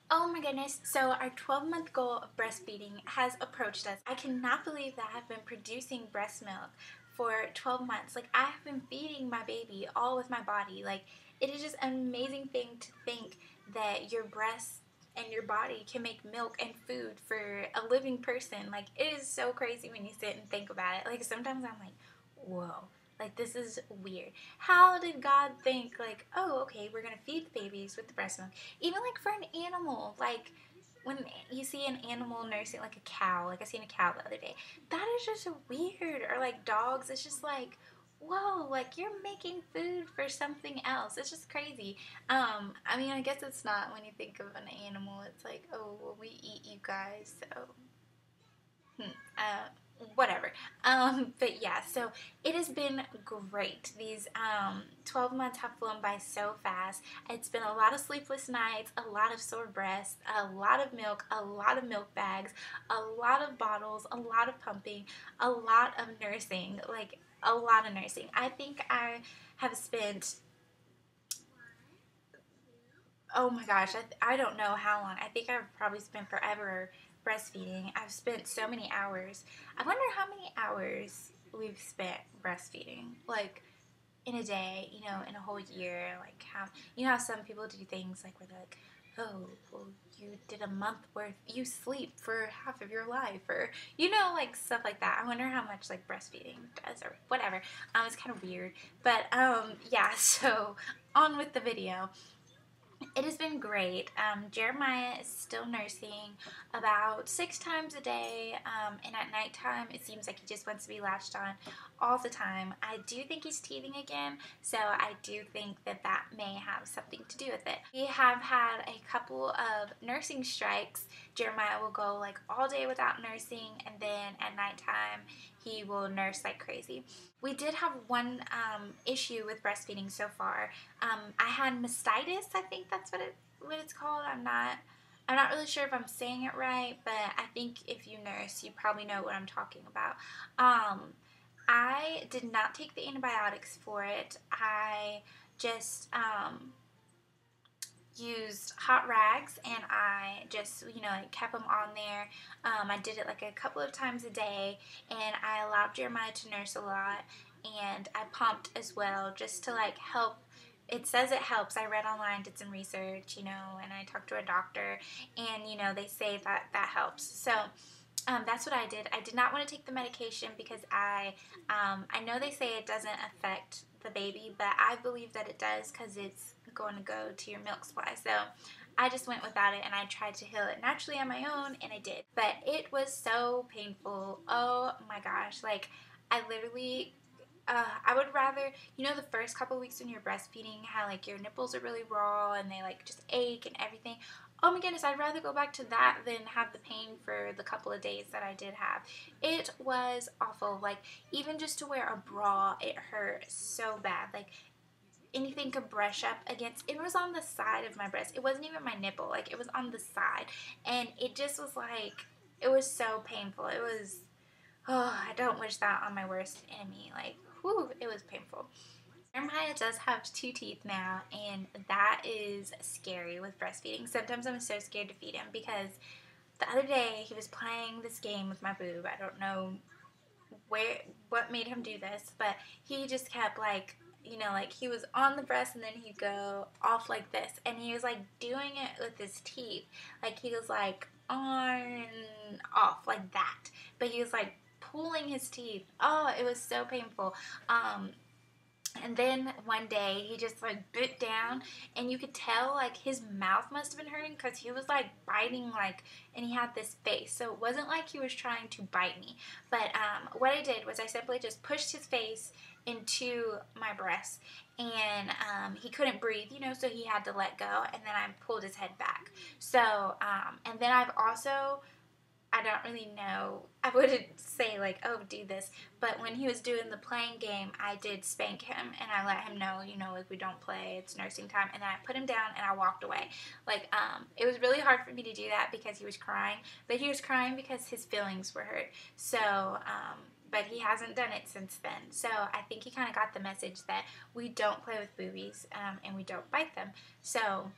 Oh my goodness, so our 12-month goal of breastfeeding has approached us. I cannot believe that I've been producing breast milk for 12 months. Like, I have been feeding my baby all with my body. Like, it is just an amazing thing to think that your breasts and your body can make milk and food for a living person. Like, it is so crazy when you sit and think about it. Like, sometimes I'm like, whoa. Like, this is weird. How did God think, like, oh, okay, we're gonna feed the babies with the breast milk? Even like for an animal, like when you see an animal nursing, like a cow, like I seen a cow the other day, that is just weird. Or like dogs, it's just like, whoa, like you're making food for something else. It's just crazy. I mean, I guess it's not when you think of an animal. It's like, oh, well, we eat you guys, so whatever. But yeah, so it has been great. These 12 months have flown by so fast. It's been a lot of sleepless nights, a lot of sore breasts, a lot of milk bags, a lot of bottles, a lot of pumping, a lot of nursing, like a lot of nursing. I think I have spent, oh my gosh, I don't know how long. I think I've probably spent forever breastfeeding. I've spent so many hours. I wonder how many hours we've spent breastfeeding. Like in a day, in a whole year. Like how some people do things like where they're like, oh, well, you did a month worth, you sleep for half of your life, or like stuff like that. I wonder how much like breastfeeding does or whatever. It's kind of weird, but yeah. So on with the video. It has been great. Jeremiah is still nursing about 6 times a day, and at nighttime it seems like he just wants to be latched on all the time. I do think he's teething again, so I do think that that may have something to do with it. We have had a couple of nursing strikes. Jeremiah will go like all day without nursing, and then at nighttime he will nurse like crazy. We did have one issue with breastfeeding so far. I had mastitis. I think that's what it's called. I'm not really sure if I'm saying it right, but I think if you nurse, you probably know what I'm talking about. I did not take the antibiotics for it. I just used hot rags, and I just like kept them on there. I did it like a couple of times a day, and I allowed Jeremiah to nurse a lot, and I pumped as well just to like help. It says it helps. I read online, did some research, and I talked to a doctor, and they say that that helps. So that's what I did. I did not want to take the medication because I know they say it doesn't affect the baby, but I believe that it does because it's going to go to your milk supply. So I just went without it, and I tried to heal it naturally on my own, and I did. But it was so painful. Oh my gosh. Like, I literally I would rather, the first couple weeks when you're breastfeeding, how like your nipples are really raw and they like just ache and everything. Oh my goodness, I'd rather go back to that than have the pain for the couple of days that I did have. It was awful. Like, even just to wear a bra, it hurt so bad. Like, anything could brush up against, it was on the side of my breast. It wasn't even my nipple. Like, it was on the side. And it just was like, it was so painful. It was, oh, I don't wish that on my worst enemy. Like, whew, it was painful. Jeremiah does have 2 teeth now, and that is scary with breastfeeding. Sometimes I'm so scared to feed him because the other day he was playing this game with my boob. I don't know what made him do this, but he just kept like, like he was on the breast and then he'd go off like this, and he was like doing it with his teeth. Like, he was like on and off like that, but he was like pulling his teeth. Oh, it was so painful. And then one day he just like bit down, and you could tell like his mouth must have been hurting because he was like biting, like, and he had this face, so it wasn't like he was trying to bite me. But what I did was I simply just pushed his face into my breast, and he couldn't breathe, so he had to let go, and then I pulled his head back. So and then I've also, I don't really know, I wouldn't say like, oh, do this, but when he was doing the playing game, I did spank him, and I let him know, like, we don't play, it's nursing time, and then I put him down and I walked away. Like, it was really hard for me to do that because he was crying, but he was crying because his feelings were hurt. So but he hasn't done it since then. So I think he kind of got the message that we don't play with boobies, and we don't bite them. So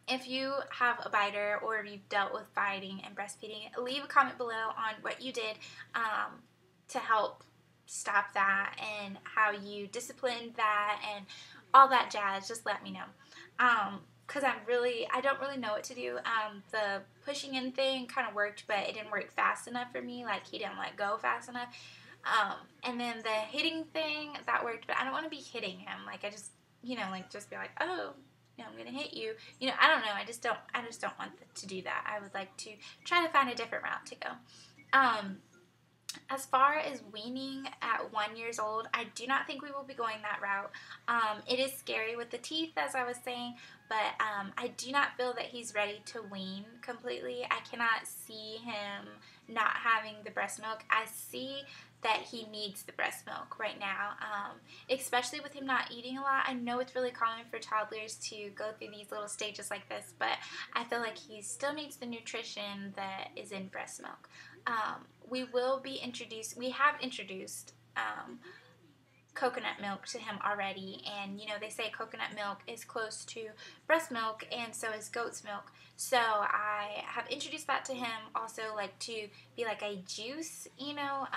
if you have a biter or if you've dealt with biting and breastfeeding, leave a comment below on what you did to help stop that and how you disciplined that and all that jazz. Just let me know. Because I don't really know what to do. The pushing in thing kind of worked, but it didn't work fast enough for me. Like, he didn't let go fast enough. And then the hitting thing, that worked, but I don't want to be hitting him. Like, I just, like, just be like, oh, I'm gonna hit you. I don't know. I just don't want to do that. I would like to try to find a different route to go. As far as weaning at 1 year old, I do not think we will be going that route. It is scary with the teeth, as I was saying, but I do not feel that he's ready to wean completely. I cannot see him not having the breast milk. I see that he needs the breast milk right now, especially with him not eating a lot. I know it's really common for toddlers to go through these little stages like this, but I feel like he still needs the nutrition that is in breast milk. We have introduced coconut milk to him already, and they say coconut milk is close to breast milk, and so is goat's milk. So I have introduced that to him also, like, to be like a juice, how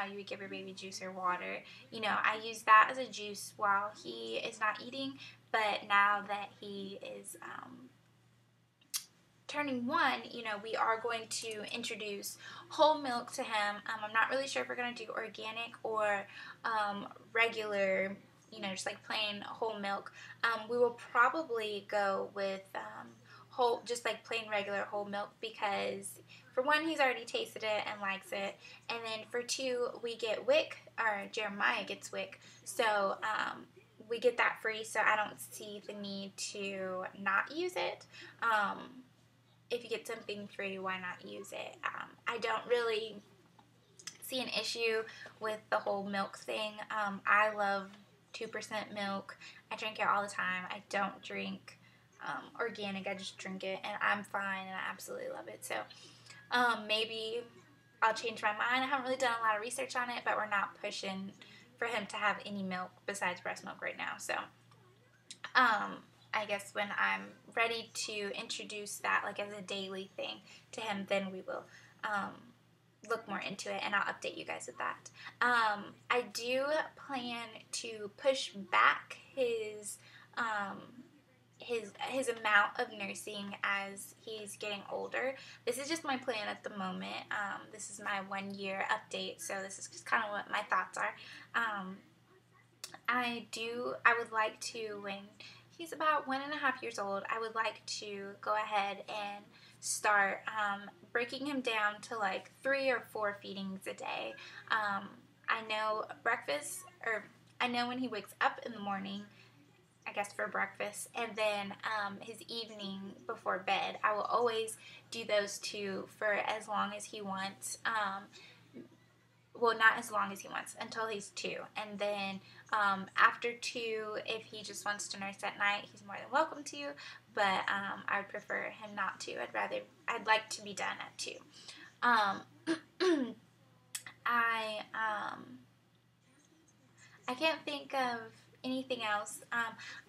you would give your baby juice or water. I use that as a juice while he is not eating, but now that he is turning 1, we are going to introduce whole milk to him. I'm not really sure if we're going to do organic or regular, just like plain whole milk. We will probably go with just like plain regular whole milk, because for 1, he's already tasted it and likes it, and then for 2, we get WIC, or Jeremiah gets WIC, so we get that free, so I don't see the need to not use it. If you get something free, why not use it? I don't really see an issue with the whole milk thing. I love 2% milk. I drink it all the time. I don't drink organic. I just drink it, and I'm fine, and I absolutely love it. So maybe I'll change my mind. I haven't really done a lot of research on it, but we're not pushing for him to have any milk besides breast milk right now. So I guess when I'm ready to introduce that, like, as a daily thing to him, then we will look more into it, and I'll update you guys with that. I do plan to push back his amount of nursing as he's getting older. This is just my plan at the moment. This is my 1 year update, so this is just kind of what my thoughts are. I would like to, when he's about 1.5 years old, I would like to go ahead and start breaking him down to like 3 or 4 feedings a day. I know breakfast, or I know when he wakes up in the morning, I guess for breakfast, and then his evening before bed. I will always do those 2 for as long as he wants. Well, not as long as he wants, until he's 2. And then after 2, if he just wants to nurse at night, he's more than welcome to. But I would prefer him not to. I'd like to be done at 2. I can't think of anything else.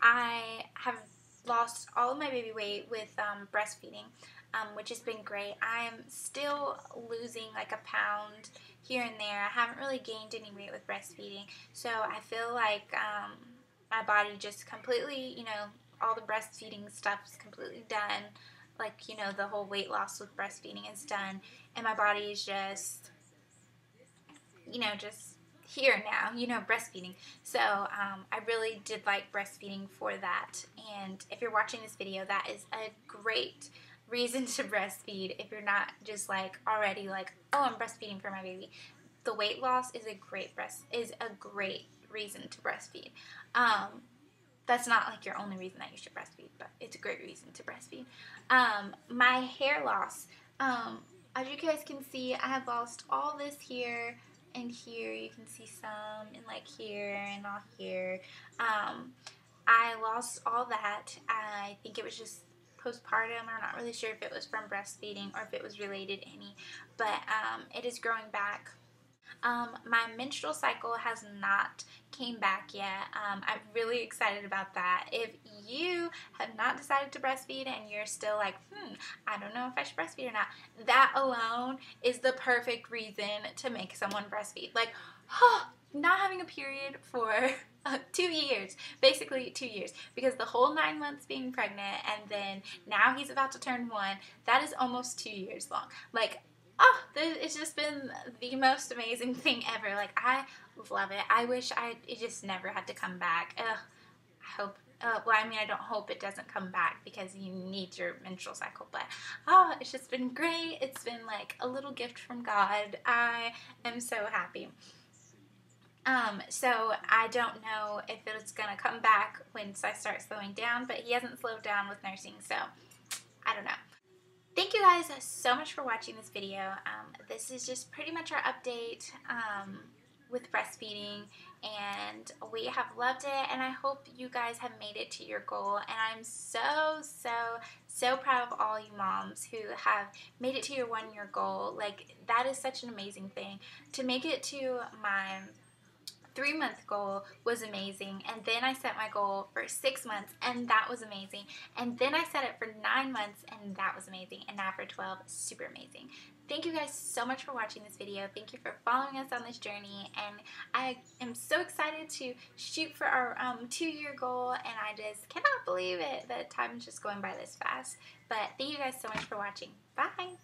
I have lost all of my baby weight with breastfeeding, which has been great. I'm still losing like a pound here and there. I haven't really gained any weight with breastfeeding, so I feel like my body just completely, all the breastfeeding stuff is completely done. Like, the whole weight loss with breastfeeding is done, and my body is just, just here now, breastfeeding. So I really did like breastfeeding for that, and if you're watching this video, that is a great reason to breastfeed. If you're not just like already like, oh, I'm breastfeeding for my baby, the weight loss is a great reason to breastfeed. That's not like your only reason that you should breastfeed, but it's a great reason to breastfeed. My hair loss, as you guys can see, I have lost all this here and here. You can see some, and like here and all here. I lost all that. I think it was just postpartum. I'm not really sure if it was from breastfeeding or if it was related any, but it is growing back. My menstrual cycle has not came back yet. I'm really excited about that. If you have not decided to breastfeed and you're still like, I don't know if I should breastfeed or not, that alone is the perfect reason to make someone breastfeed. Like, not having a period for 2 years, basically 2 years, because the whole 9 months being pregnant and then now he's about to turn 1, that is almost 2 years long. Like, it's just been the most amazing thing ever. Like, I love it. I wish it just never had to come back. Ugh, I hope, well, I mean, I don't hope it doesn't come back because you need your menstrual cycle, but, it's just been great. It's been like a little gift from God. I am so happy. So I don't know if it's going to come back once I start slowing down, but he hasn't slowed down with nursing, so I don't know. Thank you guys so much for watching this video. This is just pretty much our update with breastfeeding, and we have loved it, and I hope you guys have made it to your goal. And I'm so proud of all you moms who have made it to your 1-year goal. Like, that is such an amazing thing. To make it to my 3-month goal was amazing, and then I set my goal for 6 months, and that was amazing, and then I set it for 9 months, and that was amazing, and now for 12, super amazing. Thank you guys so much for watching this video. Thank you for following us on this journey, and I am so excited to shoot for our 2-year goal, and I just cannot believe it that time is just going by this fast. But thank you guys so much for watching. Bye!